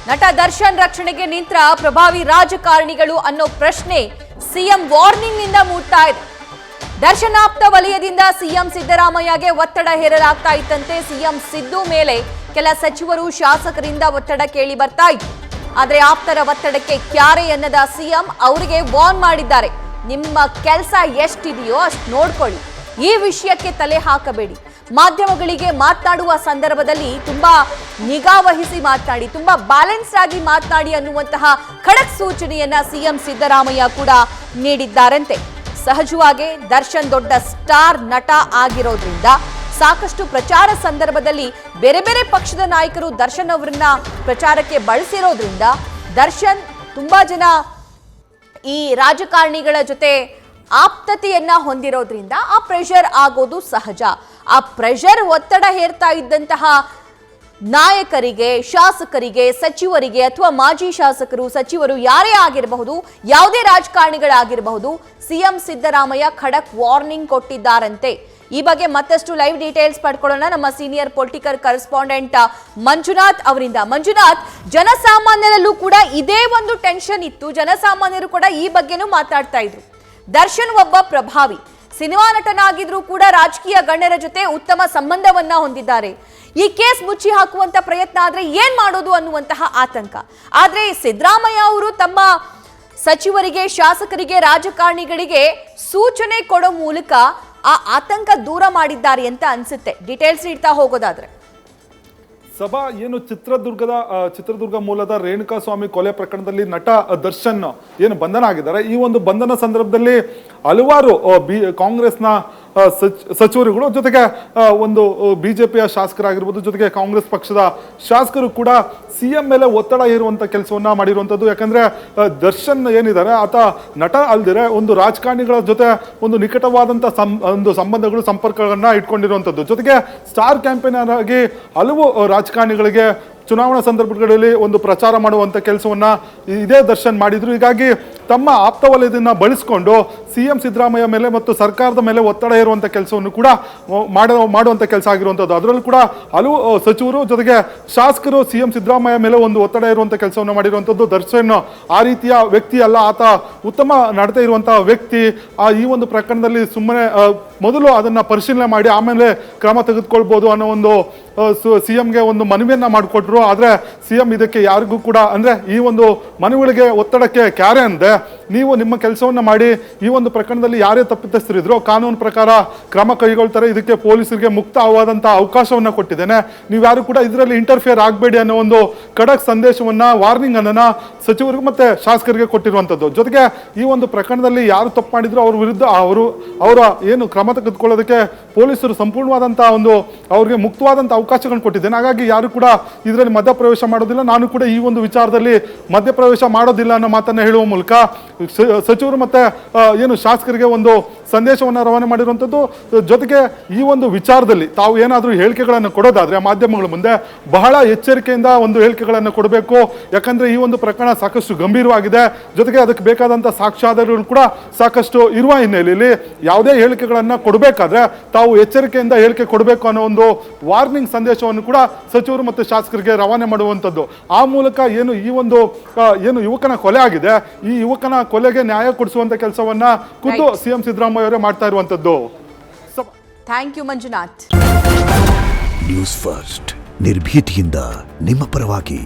ನಟ ದರ್ಶನ್ ರಕ್ಷಣೆಗೆ ನಿಂತ ಪ್ರಭಾವಿ ರಾಜಕಾರಣಿಗಳು ಅನ್ನೋ ಪ್ರಶ್ನೆ ಸಿಎಂ ವಾರ್ನಿಂಗ್ ನಿಂದ ಮೂಡ್ತಾ ಇದೆ. ದರ್ಶನ್ ಆಪ್ತ ವಲಯದಿಂದ ಸಿಎಂ ಸಿದ್ದರಾಮಯ್ಯಗೆ ಒತ್ತಡ ಹೇರಲಾಗ್ತಾ ಇತ್ತಂತೆ. ಸಿಎಂ ಸಿದ್ದು ಮೇಲೆ ಕೆಲ ಸಚಿವರು ಶಾಸಕರಿಂದ ಒತ್ತಡ ಕೇಳಿ ಬರ್ತಾ ಇತ್ತು. ಆದ್ರೆ ಆಪ್ತರ ಒತ್ತಡಕ್ಕೆ ಕ್ಯಾರೆ ಎನ್ನದ ಸಿಎಂ ಅವರಿಗೆ ವಾರ್ನ್ ಮಾಡಿದ್ದಾರೆ. ನಿಮ್ಮ ಕೆಲಸ ಎಷ್ಟಿದೆಯೋ ಅಷ್ಟು ನೋಡ್ಕೊಳ್ಳಿ, ಈ ವಿಷಯಕ್ಕೆ ತಲೆ ಹಾಕಬೇಡಿ. ಮಾಧ್ಯಮಗಳಿಗೆ ಮಾತನಾಡುವ ಸಂದರ್ಭದಲ್ಲಿ ತುಂಬಾ ನಿಗಾ ವಹಿಸಿ ಮಾತನಾಡಿ, ತುಂಬಾ ಬ್ಯಾಲೆನ್ಸ್ ಆಗಿ ಮಾತನಾಡಿ ಅನ್ನುವಂತಹ ಖಡಕ್ ಸೂಚನೆಯನ್ನ ಸಿಎಂ ಸಿದ್ದರಾಮಯ್ಯ ಕೂಡ ನೀಡಿದ್ದಾರಂತೆ. ಸಹಜವಾಗಿ ದರ್ಶನ್ ದೊಡ್ಡ ಸ್ಟಾರ್ ನಟ ಆಗಿರೋದ್ರಿಂದ ಸಾಕಷ್ಟು ಪ್ರಚಾರ ಸಂದರ್ಭದಲ್ಲಿ ಬೇರೆ ಬೇರೆ ಪಕ್ಷದ ನಾಯಕರು ದರ್ಶನ್ ಅವರನ್ನ ಪ್ರಚಾರಕ್ಕೆ ಬಳಸಿರೋದ್ರಿಂದ ದರ್ಶನ್ ತುಂಬಾ ಜನ ಈ ರಾಜಕಾರಣಿಗಳ ಜೊತೆ ಆಪ್ತತೆಯನ್ನ ಹೊಂದಿರೋದ್ರಿಂದ ಆ ಪ್ರೆಷರ್ ಆಗೋದು ಸಹಜ. ಆ ಪ್ರೆಷರ್ ಒತ್ತಡ ಹೇರ್ತಾ ಇದ್ದಂತಹ ನಾಯಕರಿಗೆ, ಶಾಸಕರಿಗೆ, ಸಚಿವರಿಗೆ ಅಥವಾ ಮಾಜಿ ಶಾಸಕರು, ಸಚಿವರು ಯಾರೇ ಆಗಿರಬಹುದು, ಯಾವುದೇ ರಾಜಕಾರಣಿಗಳಾಗಿರಬಹುದು, ಸಿಎಂ ಸಿದ್ದರಾಮಯ್ಯ ಖಡಕ್ ವಾರ್ನಿಂಗ್ ಕೊಟ್ಟಿದ್ದಾರಂತೆ. ಈ ಬಗ್ಗೆ ಮತ್ತಷ್ಟು ಲೈವ್ ಡೀಟೇಲ್ಸ್ ಪಡ್ಕೊಳ್ಳೋಣ ನಮ್ಮ ಸೀನಿಯರ್ ಪೊಲಿಟಿಕಲ್ ಕರೆಸ್ಪಾಂಡೆಂಟ್ ಮಂಜುನಾಥ್ ಅವರಿಂದ. ಮಂಜುನಾಥ್, ಜನಸಾಮಾನ್ಯರಲ್ಲೂ ಕೂಡ ಇದೇ ಒಂದು ಟೆನ್ಷನ್ ಇತ್ತು. ಜನಸಾಮಾನ್ಯರು ಕೂಡ ಈ ಬಗ್ಗೆನೂ ಮಾತಾಡ್ತಾ ಇದ್ರು. ದರ್ಶನ್ ಒಬ್ಬ ಪ್ರಭಾವಿ ಸಿನಿಮಾ ನಟನಾಗಿದ್ರು ಕೂಡ ರಾಜಕೀಯ ಗಣ್ಯರ ಜೊತೆ ಉತ್ತಮ ಸಂಬಂಧವನ್ನ ಹೊಂದಿದ್ದಾರೆ. ಈ ಕೇಸ್ ಮುಚ್ಚಿ ಹಾಕುವಂತ ಪ್ರಯತ್ನ ಆದ್ರೆ ಏನ್ ಮಾಡೋದು ಅನ್ನುವಂತಹ ಆತಂಕ. ಆದ್ರೆ ಸಿದ್ದರಾಮಯ್ಯ ಅವರು ತಮ್ಮ ಸಚಿವರಿಗೆ, ಶಾಸಕರಿಗೆ, ರಾಜಕಾರಣಿಗಳಿಗೆ ಸೂಚನೆ ಕೊಡೋ ಮೂಲಕ ಆ ಆತಂಕ ದೂರ ಮಾಡಿದ್ದಾರೆ ಅಂತ ಅನ್ಸುತ್ತೆ. ಡೀಟೇಲ್ಸ್ ನೀಡ್ತಾ ಹೋಗೋದಾದ್ರೆ ಸಭಾ ಏನು ಚಿತ್ರದುರ್ಗ ಮೂಲದ ರೇಣುಕಾ ಸ್ವಾಮಿ ಕೊಲೆ ಪ್ರಕರಣದಲ್ಲಿ ನಟ ದರ್ಶನ್ ಏನು ಬಂಧನ ಆಗಿದ್ದಾರೆ. ಈ ಒಂದು ಬಂಧನ ಸಂದರ್ಭದಲ್ಲಿ ಹಲವಾರು ಕಾಂಗ್ರೆಸ್ನ ಸಚಿವರುಗಳು ಜೊತೆಗೆ ಒಂದು ಬಿಜೆಪಿಯ ಶಾಸಕರಾಗಿರ್ಬೋದು, ಜೊತೆಗೆ ಕಾಂಗ್ರೆಸ್ ಪಕ್ಷದ ಶಾಸಕರು ಕೂಡ ಸಿಎಂ ಮೇಲೆ ಒತ್ತಡ ಹೇರುವಂತ ಕೆಲಸವನ್ನ ಮಾಡಿರುವಂಥದ್ದು. ಯಾಕಂದ್ರೆ ದರ್ಶನ್ ಏನಿದ್ದಾರೆ ಆತ ನಟ ಅಲ್ದಿರೆ ಒಂದು ರಾಜಕಾರಣಿಗಳ ಜೊತೆ ಒಂದು ನಿಕಟವಾದಂಥ ಒಂದು ಸಂಬಂಧಗಳು, ಸಂಪರ್ಕಗಳನ್ನ ಇಟ್ಕೊಂಡಿರುವಂಥದ್ದು. ಜೊತೆಗೆ ಸ್ಟಾರ್ ಕ್ಯಾಂಪೇನರ್ ಆಗಿ ಹಲವು ರಾಜಕಾರಣಿಗಳಿಗೆ ಚುನಾವಣಾ ಸಂದರ್ಭಗಳಲ್ಲಿ ಒಂದು ಪ್ರಚಾರ ಮಾಡುವಂಥ ಕೆಲಸವನ್ನ ಇದೇ ದರ್ಶನ್ ಮಾಡಿದ್ರು. ಹೀಗಾಗಿ ತಮ್ಮ ಆಪ್ತ ವಲಯದನ್ನ ಬಳಸಿಕೊಂಡು ಸಿಎಂ ಸಿದ್ದರಾಮಯ್ಯ ಮೇಲೆ ಮತ್ತು ಸರ್ಕಾರದ ಮೇಲೆ ಒತ್ತಡ ಹೇರುವಂಥ ಕೆಲಸವನ್ನು ಕೂಡ ಮಾಡುವಂಥ ಕೆಲಸ ಆಗಿರುವಂಥದ್ದು. ಅದರಲ್ಲೂ ಕೂಡ ಹಲವು ಸಚಿವರು ಜೊತೆಗೆ ಶಾಸಕರು ಸಿಎಂ ಸಿದ್ದರಾಮಯ್ಯ ಮೇಲೆ ಒಂದು ಒತ್ತಡ ಇರುವಂಥ ಕೆಲಸವನ್ನು ಮಾಡಿರುವಂಥದ್ದು. ದರ್ಶನ್ ಆ ರೀತಿಯ ವ್ಯಕ್ತಿ ಅಲ್ಲ, ಆತ ಉತ್ತಮ ನಡತೆ ಇರುವಂತಹ ವ್ಯಕ್ತಿ. ಈ ಒಂದು ಪ್ರಕರಣದಲ್ಲಿ ಸುಮ್ಮನೆ ಮೊದಲು ಅದನ್ನ ಪರಿಶೀಲನೆ ಮಾಡಿ ಆಮೇಲೆ ಕ್ರಮ ತೆಗೆದುಕೊಳ್ಬೋದು ಅನ್ನೋ ಒಂದು ಸಿಎಂಗೆ ಒಂದು ಮನವಿಯನ್ನ ಮಾಡಿಕೊಟ್ರು. ಆದ್ರೆ ಸಿಎಂ ಇದಕ್ಕೆ ಯಾರಿಗೂ ಕೂಡ ಅಂದ್ರೆ ಈ ಒಂದು ಮನವಿಗಳಿಗೆ ಒತ್ತಡಕ್ಕೆ ಕ್ಯಾರೆ ಅಂದೆ, ನೀವು ನಿಮ್ಮ ಕೆಲಸವನ್ನ ಮಾಡಿ, ಈ ಒಂದು ಪ್ರಕರಣದಲ್ಲಿ ಯಾರೇ ತಪ್ಪಿತಸ್ಥರಿದ್ರು ಕಾನೂನು ಪ್ರಕಾರ ಕ್ರಮ ಕೈಗೊಳ್ತಾರೆ, ಇದಕ್ಕೆ ಪೊಲೀಸರಿಗೆ ಮುಕ್ತವಾದಂತಹ ಅವಕಾಶವನ್ನ ಕೊಟ್ಟಿದ್ದೇನೆ, ನೀವು ಯಾರು ಕೂಡ ಇದರಲ್ಲಿ ಇಂಟರ್ಫಿಯರ್ ಆಗಬೇಡಿ ಅನ್ನೋ ಒಂದು ಖಡಕ್ ಸಂದೇಶವನ್ನ, ವಾರ್ನಿಂಗ್ ಅನ್ನ ಸಚಿವರಿಗೂ ಮತ್ತೆ ಶಾಸಕರಿಗೆ ಕೊಟ್ಟಿರುವಂತದ್ದು. ಜೊತೆಗೆ ಈ ಒಂದು ಪ್ರಕರಣದಲ್ಲಿ ಯಾರು ತಪ್ಪು ಮಾಡಿದ್ರು ಅವ್ರ ವಿರುದ್ಧ ಅವರ ಏನು ಕ್ರಮ ತೆಗೆದುಕೊಳ್ಳೋದಕ್ಕೆ ಪೊಲೀಸರು ಸಂಪೂರ್ಣವಾದಂತಹ ಒಂದು ಅವ್ರಿಗೆ ಮುಕ್ತವಾದಂತಹ ಅವಕಾಶಗಳನ್ನು ಕೊಟ್ಟಿದ್ದೇನೆ. ಹಾಗಾಗಿ ಯಾರು ಕೂಡ ಇದರಲ್ಲಿ ಮಧ್ಯಪ್ರವೇಶ ಮಾಡೋದಿಲ್ಲ, ನಾನು ಕೂಡ ಈ ಒಂದು ವಿಚಾರದಲ್ಲಿ ಮಧ್ಯಪ್ರವೇಶ ಮಾಡೋದಿಲ್ಲ ಅನ್ನೋ ಮಾತನ್ನ ಹೇಳುವ ಮೂಲಕ ಸಚಿವರು ಮತ್ತೆ ಏನು ಶಾಸಕರಿಗೆ ಒಂದು ಸಂದೇಶವನ್ನು ರವಾನೆ ಮಾಡಿರುವಂಥದ್ದು. ಜೊತೆಗೆ ಈ ಒಂದು ವಿಚಾರದಲ್ಲಿ ತಾವು ಏನಾದರೂ ಹೇಳಿಕೆಗಳನ್ನು ಕೊಡೋದಾದ್ರೆ ಮಾಧ್ಯಮಗಳ ಮುಂದೆ ಬಹಳ ಎಚ್ಚರಿಕೆಯಿಂದ ಒಂದು ಹೇಳಿಕೆಗಳನ್ನು ಕೊಡಬೇಕು. ಯಾಕಂದ್ರೆ ಈ ಒಂದು ಪ್ರಕರಣ ಸಾಕಷ್ಟು ಗಂಭೀರವಾಗಿದೆ, ಜೊತೆಗೆ ಅದಕ್ಕೆ ಬೇಕಾದಂಥ ಸಾಕ್ಷ್ಯಾಧಾರಗಳು ಕೂಡ ಸಾಕಷ್ಟು ಇರುವ ಹಿನ್ನೆಲೆಯಲ್ಲಿ ಯಾವುದೇ ಹೇಳಿಕೆಗಳನ್ನು ಕೊಡಬೇಕಾದ್ರೆ ತಾವು ಎಚ್ಚರಿಕೆಯಿಂದ ಹೇಳಿಕೆ ಕೊಡಬೇಕು ಅನ್ನೋ ಒಂದು ವಾರ್ನಿಂಗ್ ಸಂದೇಶವನ್ನು ಕೂಡ ಸಚಿವರು ಮತ್ತು ಶಾಸಕರಿಗೆ ರವಾನೆ ಮಾಡುವಂಥದ್ದು. ಆ ಮೂಲಕ ಏನು ಈ ಒಂದು ಏನು ಯುವಕನ ಕೊಲೆ ಆಗಿದೆ, ಈ ಯುವಕನ ಕೊಲೆಗೆ ನ್ಯಾಯ ಕೊಡಿಸುವಂತ ಕೆಲಸವನ್ನ ಖುದ್ದು ಸಿಎಂ ಸಿದ್ದರಾಮಯ್ಯ ಅವರೇ ಮಾಡ್ತಾ ಇರುವಂತದ್ದು. Thank you Manjunath. News first ನಿರ್ಭೀತಿಯಿಂದ ನಿಮ್ಮ ಪರವಾಗಿ.